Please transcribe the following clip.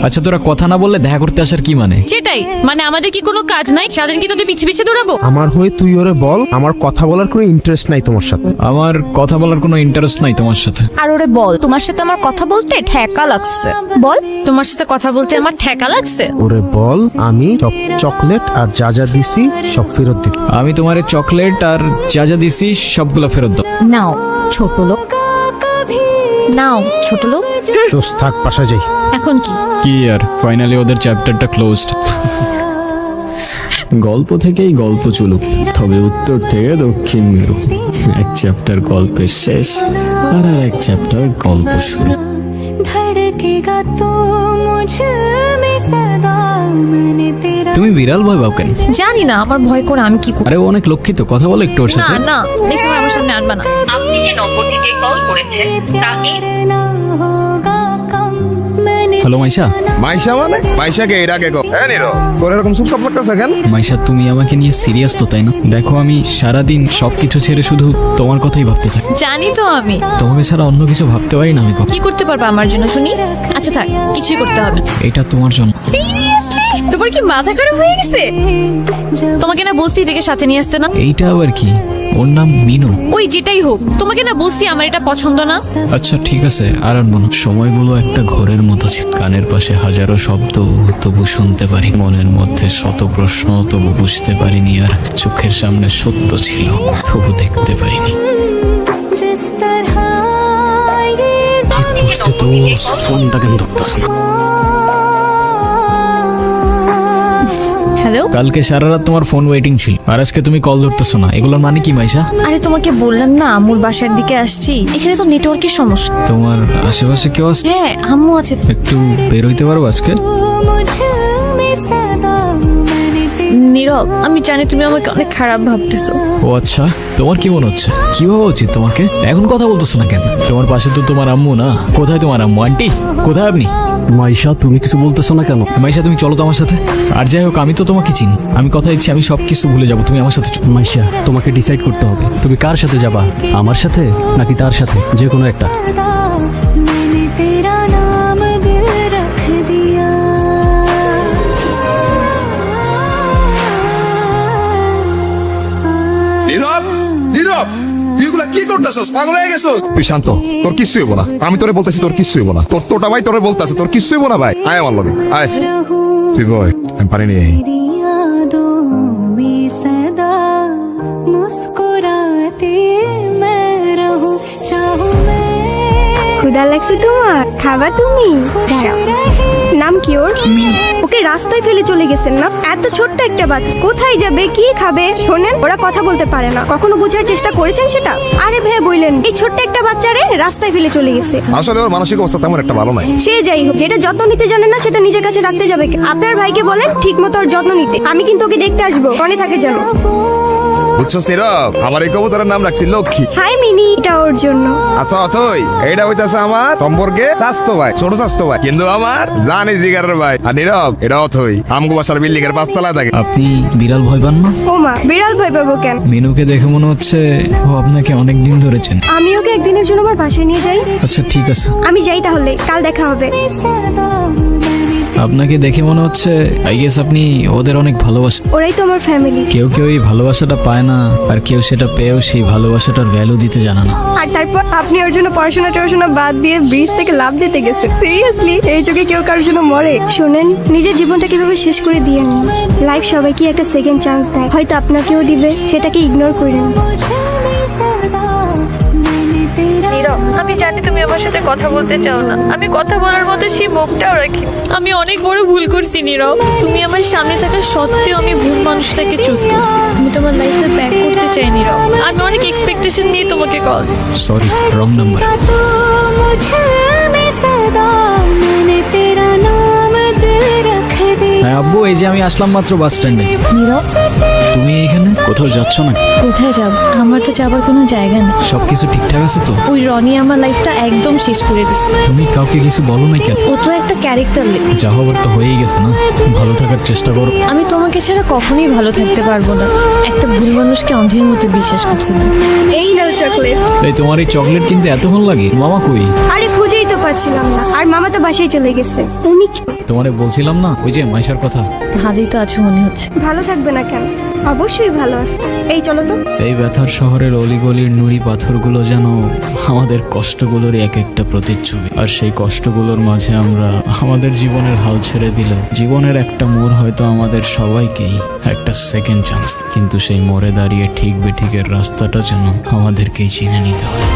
আচ্ছা তোরা কথা না বললে দেখা করতে আসার কি মানে? সেটাই মানে আমাদের কি কোনো কাজ নাই? সারাদিন কি তোদের পিছে পিছে দৌড়াবো? আমার হয়ে তুই ওরে বল, আমার কথা বলার কোনো ইন্টারেস্ট নাই তোমার সাথে। আমার কথা বলার কোনো ইন্টারেস্ট নাই তোমার সাথে। আর ওরে বল, তোমার সাথে আমার কথা বলতে ঠেকা লাগছে। বল, তোমার সাথে কথা বলতে আমার ঠেকা লাগছে। ওরে বল আমি চকলেট আর যা যা দিছি সব ফেরত দিতে। আমি তোমার চকলেট আর যা যা দিছি সবগুলো ফেরত দাও। নাও ছোট লোক, নাও ছোট লোক। দোস্ত থাক, বাসা যাই। এখন কি? কি আর ফাইনালি ওদের চ্যাপ্টারটা ক্লোজড। গল্প থেকেই গল্প চলুক, তবে উত্তর থেকে দক্ষিণ মেরু। এক চ্যাপ্টার গল্পের শেষ আর এক চ্যাপ্টার গল্প শুরু। তুমি বিড়াল ভয় পাও কেন? জানি না, আমার ভয় করে আমি কি করব। আরে ও অনেক লক্ষিত, কথা বলে একটু ওর না সাথে। না, নেক্সট টাইম আমার সামনে আনবা না। আপনি যে নম্বরটিতে কল করেছেন তা হ্যালো মাইশা। মাইশা মানে মাইশাকে এর আগে তোর এরকম চুপচাপ লাগতেছে কেন? মাইশা তুমি আমাকে নিয়ে সিরিয়াস তো তাই না? দেখো আমি সারাদিন সবকিছু ছেড়ে শুধু তোমার কথাই ভাবতে থাকি। জানি তো আমি তোমাকে ছাড়া অন্য কিছু ভাবতে পারি না আমি। কি করতে পারবা আমার জন্য শুনি? আচ্ছা থাক, কিছুই করতে হবে না। এটা তোমার জন্য। সিরিয়াসলি? তোমার কি মাথা খারাপ হয়ে গেছে? তোমাকে না বলছি এটাকে সাথে নিয়ে আসতে না? এইটা আবার কি? ওর নাম মিনু। ওই যেটাই হোক, তোমাকে না বলছি আমার এটা পছন্দ না। আচ্ছা ঠিক আছে, আর আনবো না। সময়গুলো একটা ঘোরের মতো ছিল, কানের পাশে হাজারো শব্দ তবু শুনতে পারি, মনের মধ্যে শত প্রশ্ন তবু বুঝতে পারিনি, আর চোখের সামনে সত্য ছিল তবু দেখতে পারিনি। ফোনটা কেন ধরতেছে না? হ্যালো, কালকে সারা রাত তোমার ফোন ওয়েটিং ছিল, আর আজকে তুমি কল ধরতেছো না, এগুলোর মানে কি মাইশা? আরে তোমাকে বললাম না আম্মুর বাসার দিকে আসছি, এখানে তো নেটওয়ার্কের সমস্যা। তোমার আশেপাশে কেউ আছে? হ্যাঁ আম্মু আছে। একটু বের হইতে পারবো আজকে? নীরব, আমি জানি তুমি আমাকে অনেক খারাপ ভাবতেছো। ও আচ্ছা, তোমার কি মনে হচ্ছে? কি ভাবা উচিত তোমাকে? এখন কথা বলতেছো না কেন? তোমার পাশে তো তোমার আম্মু না। কোথায় তোমার আম্মু? আন্টি কোথায় আপনি? মাইশা তুমি কিছু বলতেছো না কেন? মাইশা তুমি চলো তো আমার সাথে। আর যাই হোক আমি তো তোমাকে চিনি, আমি কথা দিচ্ছি আমি সবকিছু ভুলে যাবো, তুমি আমার সাথে চলো। মাইশা তোমাকে ডিসাইড করতে হবে, তুমি কার সাথে যাবা, আমার সাথে নাকি তার সাথে, যে কোনো একটা। নীরব, নীরব, তুই এগুলা কি করতেছস? পাগল হয়ে গেছস? তুই শান্ত, তোর কিচ্ছু হইব না। আমি তোরে বলতেছি তোর কিচ্ছু হইব না। তোর তোটা ভাই তোরে বলতেছে তোর কিচ্ছু হইব না ভাই। আয় আমার লগে আয়। তুই বয়, আমি পারি নি। ক্ষুধা লাগছে তোমার? খাবা তুমি? দাঁড়াও, নাম কি ওর? ওকে রাস্তায় ফেলে চলে গেছেন না? এত ছোট্ট একটা বাচ্চা কোথায় যাবে, কি খাবে? শোনেন, ওরা কথা বলতে পারে না, কখনো বোঝার চেষ্টা করেছেন সেটা? আরে ভাই বললেন এই ছোট্ট একটা বাচ্চারে রাস্তায় ফেলে চলে গেছে। আসলে ওর মানসিক অবস্থা তেমন একটা ভালো নাই। সে যাই হোক, যেটা যত্ন নিতে জানে না সেটা নিজের কাছে রাখতে যাবে কেন? আপনার ভাইকে বলেন ঠিক মতো ওর যত্ন নিতে। আমি কিন্তু ওকে দেখতে আসবো, মনে থাকে যেন। বুঝছো নীরব, আমার এই কবুতরের নাম রাখছি লক্ষ্মী। হাই মিনি, এটা ওর জন্য। আচ্ছা অথই, এইটা হইতাছে আমার সম্পর্কে স্বাস্থ্য ভাই, ছোট স্বাস্থ্য ভাই, কিন্তু আমার জানি জিগারের ভাই। আর নীরব, এটা অথই আমগো বাসার বিল্ডিং এর 5 তলায় থাকে। আপনি বিড়াল ভয় পান না? ও মা, বিড়াল ভয় পাবো কেন? মিনুকে দেখে মনে হচ্ছে ও আপনাকে অনেক দিন ধরে চেনে। আমি ওকে একদিনের জন্য আমার বাসায় নিয়ে যাই। আচ্ছা ঠিক আছে, আমি যাই তাহলে, কাল দেখা হবে। আপনাকে দেখে মনে হচ্ছে আই গেস আপনি ওদের অনেক ভালোবাসেন। ওরাই তো আমার ফ্যামিলি। কেউ কেউ এই ভালোবাসাটা পায় না, আর কেউ সেটা পেয়েও সেই ভালোবাসাটার ভ্যালু দিতে জানে না। আর তারপর আপনি ওর জন্য পড়াশোনা বাদ দিয়ে ব্রিজ থেকে লাফ দিতে গেছে। সিরিয়াসলি, এই যুগে কেউ কারোর জন্য মরে? শোনেন, নিজের জীবনটা কিভাবে শেষ করে দিয়েন। লাইফ সবাইকে একটা সেকেন্ড চান্স দেয়, হয়তো আপনাকেও দিবে, সেটাকে ইগনোর করেন। আমি জানি তুমি আমার সাথে কথা বলতে চাও না, আমি কথা বলার মতো সেই মুখটাও রাখি। আমি অনেক বড় ভুল করছি নীরব, তুমি আমার সামনে থাকা সত্ত্বেও আমি ভুল মানুষটাকে চুজ করছি। আমি তোমার লাইফে ব্যাক করতে চাই নীরব, আমি অনেক এক্সপেকটেশন নিয়ে তোমাকে কল। Sorry, wrong number. হ্যাঁ আব্বু, এই যে আমি আসলাম মাত্র বাস স্ট্যান্ডে। নীরব, তুমি এখানে কোথাও যাচ্ছ না? কোথায় যাব? আমার তো যাবার কোনো জায়গা নেই। সবকিছু ঠিকঠাক আছে তো? ওই রনি আমার লাইফটা একদম শেষ করে দিছে। তুমি কাউকে কিছু বলো না কেন? ও তো একটা ক্যারেক্টার। যা হবার তো হয়েই গেছে না, ভালো থাকার চেষ্টা করো। আমি তোমাকে ছাড়া কখনোই ভালো থাকতে পারবো না। একটা ভুল মানুষকে অন্ধের মতো বিশ্বাস করছি না। এই নাও চকলেট। এই তোমার এই চকলেট কিনতে এতক্ষণ লাগে? মামা কই? আরে খুঁজেই তো পাচ্ছিলাম না, আর মামা তো বাসায় চলে গেছে। উনি কি? তোমারে বলছিলাম না ওই যে মাইশার কথা। ভালোই তো আছো মনে হচ্ছে। ভালো থাকবে না কেন? অবশ্যই ভালো আছে। এই চলো তো। এই ব্যথার শহরের অলিগলির নুড়ি পাথরগুলো যেন আমাদের কষ্টগুলোর এক একটা প্রতিচ্ছবি, আর সেই কষ্টগুলোর মাঝে আমরা আমাদের জীবনের হাল ছেড়ে দিলেও জীবনের একটা মোড় হয়তো আমাদের সবাইকেই একটা সেকেন্ড চান্স, কিন্তু সেই মোড়ে দাঁড়িয়ে ঠিক বেঠিকের রাস্তাটা যেন আমাদেরকেই চিনে নিতে হয়।